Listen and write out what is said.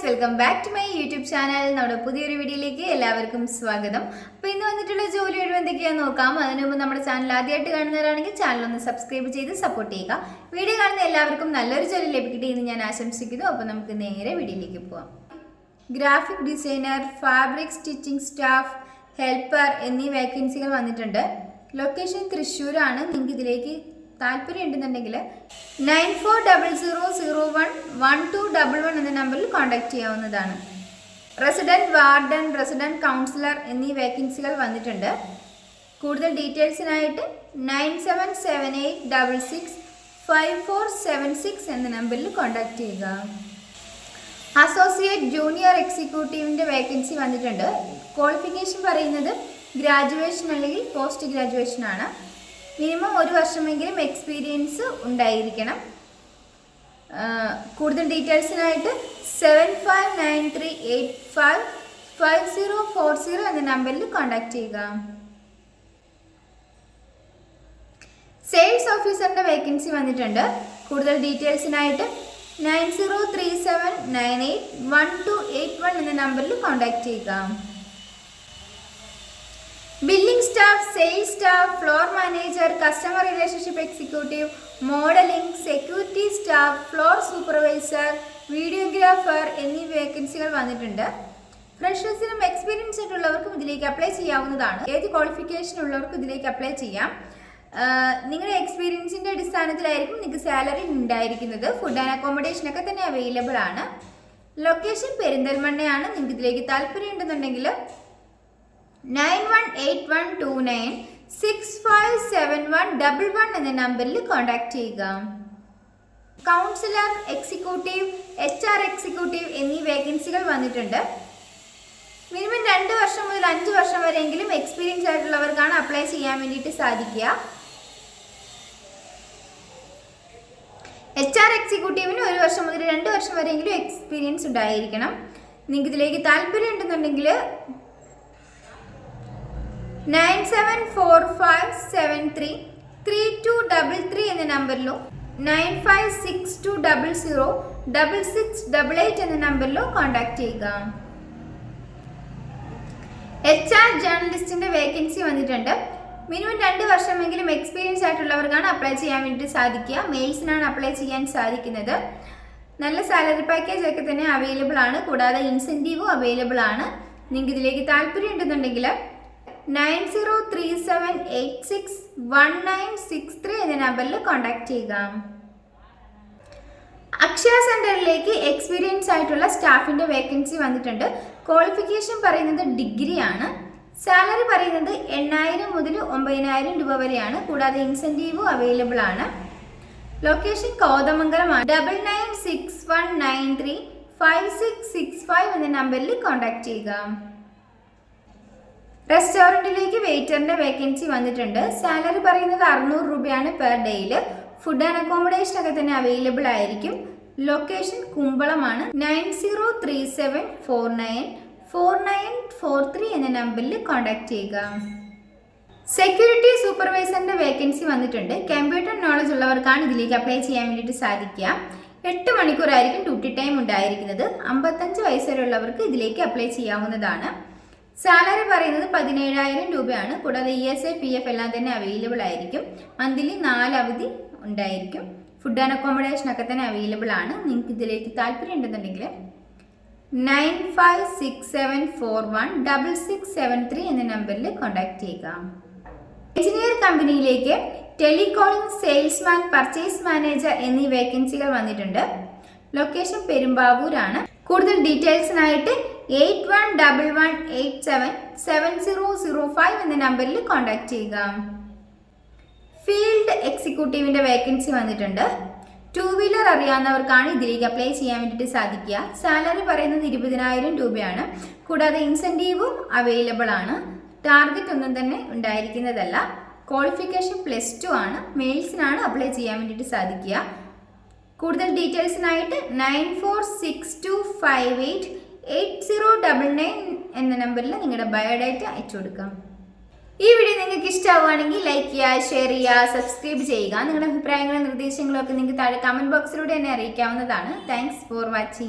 Welcome back to my YouTube channel. നമ്മുടെ പുതിയൊരു വീഡിയോയിലേക്ക് എല്ലാവർക്കും സ്വാഗതം. അപ്പോൾ ഇന്ന് വന്നിട്ടുള്ള ജോലി ഒഴിവ് എന്തൊക്കെയാണെന്ന് നോക്കാം. അതിനു മുമ്പ് നമ്മുടെ ചാനൽ ആദ്യമായിട്ട് കാണുന്നവരാണെങ്കിൽ ചാനൽ ഒന്ന് സബ്സ്ക്രൈബ് ചെയ്ത് സപ്പോർട്ട് ചെയ്യുക. വീഡിയോ കാണുന്ന എല്ലാവർക്കും നല്ലൊരു ജോലി ലഭിക്കട്ടെ എന്ന് ഞാൻ ആശംസിക്കുന്നു. അപ്പോൾ നമുക്ക് നേരെ വീഡിയോയിലേക്ക് പോകാം. Graphic designer, fabric stitching staff, helper എന്നീ വേക്കൻസികൾ വന്നിട്ടുണ്ട്. ലൊക്കേഷൻ തൃശ്ശൂരാണ്. നിങ്ങൾക്ക് ഇതിലേക്ക് താല്പര്യം ഉണ്ടെന്നുണ്ടെങ്കിൽ 9400011211 എന്ന നമ്പറിൽ കോൺടാക്ട് ചെയ്യാവുന്നതാണ്. റെസിഡന്റ് വാർഡൻ, റെസിഡന്റ് കൗൺസിലർ എന്നീ വേക്കൻസികൾ വന്നിട്ടുണ്ട്. കൂടുതൽ ഡീറ്റെയിൽസിനായിട്ട് 9778665476 എന്ന നമ്പറിൽ കോൺടാക്ട് ചെയ്യുക. അസോസിയേറ്റ് ജൂനിയർ എക്സിക്യൂട്ടീവിൻ്റെ വേക്കൻസി വന്നിട്ടുണ്ട്. ക്വാളിഫിക്കേഷൻ പറയുന്നത് ഗ്രാജുവേഷൻ അല്ലെങ്കിൽ പോസ്റ്റ് ഗ്രാജുവേഷൻ ആണ്. മിനിമം 1 വർഷമെങ്കിലും എക്സ്പീരിയൻസ് ഉണ്ടായിരിക്കണം. കൂടുതൽ ഡീറ്റെയിൽസിനായിട്ട് 7593855040 എന്ന നമ്പറിൽ കോൺടാക്ട് ചെയ്യുക. സെയിൽസ് ഓഫീസറിൻ്റെ വേക്കൻസി വന്നിട്ടുണ്ട്. കൂടുതൽ ഡീറ്റെയിൽസിനായിട്ട് 9037981281 എന്ന നമ്പറിൽ കോൺടാക്ട് ചെയ്യുക. Billing staff, sales staff, floor manager, customer relationship executive, modelling, security staff, floor supervisor, videographer എന്നീ വേക്കൻസികൾ വന്നിട്ടുണ്ട്. ഫ്രഷേഴ്സിനും എക്സ്പീരിയൻസ് ആയിട്ടുള്ളവർക്കും ഇതിലേക്ക് അപ്ലൈ ചെയ്യാവുന്നതാണ്. ഏത് ക്വാളിഫിക്കേഷൻ ഉള്ളവർക്കും ഇതിലേക്ക് അപ്ലൈ ചെയ്യാം. നിങ്ങളുടെ എക്സ്പീരിയൻസിൻ്റെ അടിസ്ഥാനത്തിലായിരിക്കും നിങ്ങൾക്ക് സാലറി ഉണ്ടായിരിക്കുന്നത്. ഫുഡ് ആൻഡ് അക്കോമഡേഷൻ ഒക്കെ തന്നെ അവൈലബിൾ ആണ്. ലൊക്കേഷൻ പെരിന്തൽമണ്ണയാണ്. നിങ്ങൾക്ക് ഇതിലേക്ക് താല്പര്യം ഉണ്ടെന്നുണ്ടെങ്കിൽ 918129657111 എന്ന നമ്പറിൽ കോൺടാക്ട് ചെയ്യുക. കൗൺസിലർ, എക്സിക്യൂട്ടീവ്, HR എക്സിക്യൂട്ടീവ് എന്നീ വേക്കൻസികൾ വന്നിട്ടുണ്ട്. മിനിമം 2 വർഷം മുതൽ 5 വർഷം വരെയെങ്കിലും എക്സ്പീരിയൻസ് ആയിട്ടുള്ളവർക്കാണ് അപ്ലൈ ചെയ്യാൻ വേണ്ടിയിട്ട് സാധിക്കുക. HR എക്സിക്യൂട്ടീവിന് 1 വർഷം മുതൽ 2 വർഷം വരെയെങ്കിലും എക്സ്പീരിയൻസ് ഉണ്ടായിരിക്കണം. നിങ്ങൾക്ക് ഇതിലേക്ക് താല്പര്യം ഉണ്ടെന്നുണ്ടെങ്കിൽ 9745733233 എന്ന നമ്പറിലോ 9562006688 എന്ന നമ്പറിലോ കോൺടാക്ട് ചെയ്യുക. HR ജേർണലിസ്റ്റിന്റെ വേക്കൻസി വന്നിട്ടുണ്ട്. മിനിമം 2 വർഷമെങ്കിലും എക്സ്പീരിയൻസ് ആയിട്ടുള്ളവർക്കാണ് അപ്ലൈ ചെയ്യാൻ വേണ്ടി സാധിക്കുക. മെയിൽസിനാണ് അപ്ലൈ ചെയ്യാൻ സാധിക്കുന്നത്. നല്ല സാലറി പാക്കേജ് ഒക്കെ തന്നെ അവൈലബിൾ ആണ്. കൂടാതെ ഇൻസെൻറ്റീവും അവൈലബിൾ ആണ്. നിങ്ങൾക്ക് ഇതിലേക്ക് താല്പര്യം ഉണ്ടെന്നുണ്ടെങ്കിൽ 9037861963 എന്ന നമ്പറിൽ കോൺടാക്ട് ചെയ്യുക. അക്ഷയ സെന്ററിലേക്ക് എക്സ്പീരിയൻസ് ആയിട്ടുള്ള സ്റ്റാഫിന്റെ വേക്കൻസി വന്നിട്ടുണ്ട്. ക്വാളിഫിക്കേഷൻ പറയുന്നത് ഡിഗ്രി ആണ്. സാലറി പറയുന്നത് 8000 മുതൽ 9000 രൂപ വരെയാണ്. കൂടാതെ ഇൻസെൻറ്റീവും അവൈലബിൾ ആണ്. ലൊക്കേഷൻ കോതമംഗലമാണ്. 9961935665 എന്ന നമ്പറിൽ കോൺടാക്ട് ചെയ്യുക. റെസ്റ്റോറൻറ്റിലേക്ക് വെയിറ്ററിൻ്റെ വേക്കൻസി വന്നിട്ടുണ്ട്. സാലറി പറയുന്നത് 600 രൂപയാണ് പെർ ഡേയിൽ. ഫുഡ് ആൻഡ് അക്കോമഡേഷൻ ഒക്കെ തന്നെ അവൈലബിൾ ആയിരിക്കും. ലൊക്കേഷൻ കുമ്പളമാണ്. 9037494943 എന്ന നമ്പറിൽ കോൺടാക്ട് ചെയ്യുക. സെക്യൂരിറ്റി സൂപ്പർവൈസറിൻ്റെ വേക്കൻസി വന്നിട്ടുണ്ട്. കമ്പ്യൂട്ടർ നോളജ് ഉള്ളവർക്കാണ് ഇതിലേക്ക് അപ്ലൈ ചെയ്യാൻ വേണ്ടിയിട്ട് സാധിക്കുക. 8 മണിക്കൂറായിരിക്കും ഡ്യൂട്ടി ടൈം ഉണ്ടായിരിക്കുന്നത്. 55 വയസ്സ് വരെയുള്ളവർക്ക് ഇതിലേക്ക് അപ്ലൈ ചെയ്യാവുന്നതാണ്. സാലറി പറയുന്നത് 17000 രൂപയാണ്. കൂടാതെ ESI PF എല്ലാം തന്നെ അവൈലബിൾ ആയിരിക്കും. മന്ത്ലി 4 അവധി ഉണ്ടായിരിക്കും. ഫുഡ് ആൻഡ് അക്കോമഡേഷൻ ഒക്കെ തന്നെ അവൈലബിൾ ആണ്. നിങ്ങൾക്ക് ഇതിലേക്ക് താല്പര്യം ഉണ്ടെന്നുണ്ടെങ്കിൽ 9567416673 എന്ന നമ്പറിൽ കോൺടാക്ട് ചെയ്യുക. എഞ്ചിനീയർ കമ്പനിയിലേക്ക് ടെലികോളിംഗ്, സെയിൽസ്മാൻ, പർച്ചേസ് മാനേജർ എന്നീ വേക്കൻസികൾ വന്നിട്ടുണ്ട്. ലൊക്കേഷൻ പെരുമ്പാവൂരാണ്. കൂടുതൽ ഡീറ്റെയിൽസിനായിട്ട് 8111877005 എന്ന നമ്പറിൽ കോൺടാക്ട് ചെയ്യുക. ഫീൽഡ് എക്സിക്യൂട്ടീവിൻ്റെ വേക്കൻസി വന്നിട്ടുണ്ട്. 2 വീലർ അറിയാവുന്നവർക്കാണ് ഇതിലേക്ക് അപ്ലൈ ചെയ്യാൻ വേണ്ടിയിട്ട് സാധിക്കുക. സാലറി പറയുന്നത് 20000 രൂപയാണ്. കൂടാതെ ഇൻസെൻറ്റീവും അവൈലബിൾ ആണ്. ടാർഗറ്റ് ഒന്നും തന്നെ ഉണ്ടായിരിക്കുന്നതല്ല. ക്വാളിഫിക്കേഷൻ +2 ആണ്. മെയിൽസിനാണ് അപ്ലൈ ചെയ്യാൻ വേണ്ടിയിട്ട് സാധിക്കുക. കൂടുതൽ ഡീറ്റെയിൽസിനായിട്ട് 9462588099 എന്ന നമ്പറിൽ നിങ്ങളുടെ ബയോഡാറ്റ അയച്ചു കൊടുക്കാം. ഈ വീഡിയോ നിങ്ങൾക്ക് ഇഷ്ടമാവുകയാണെങ്കിൽ ലൈക്ക് ചെയ്യുക, ഷെയർ ചെയ്യുക, സബ്സ്ക്രൈബ് ചെയ്യുക. നിങ്ങളുടെ അഭിപ്രായങ്ങളും നിർദ്ദേശങ്ങളും ഒക്കെ നിങ്ങൾക്ക് താഴെ കമൻറ്റ് ബോക്സിലൂടെ തന്നെ അറിയിക്കാവുന്നതാണ്. Thanks for watching.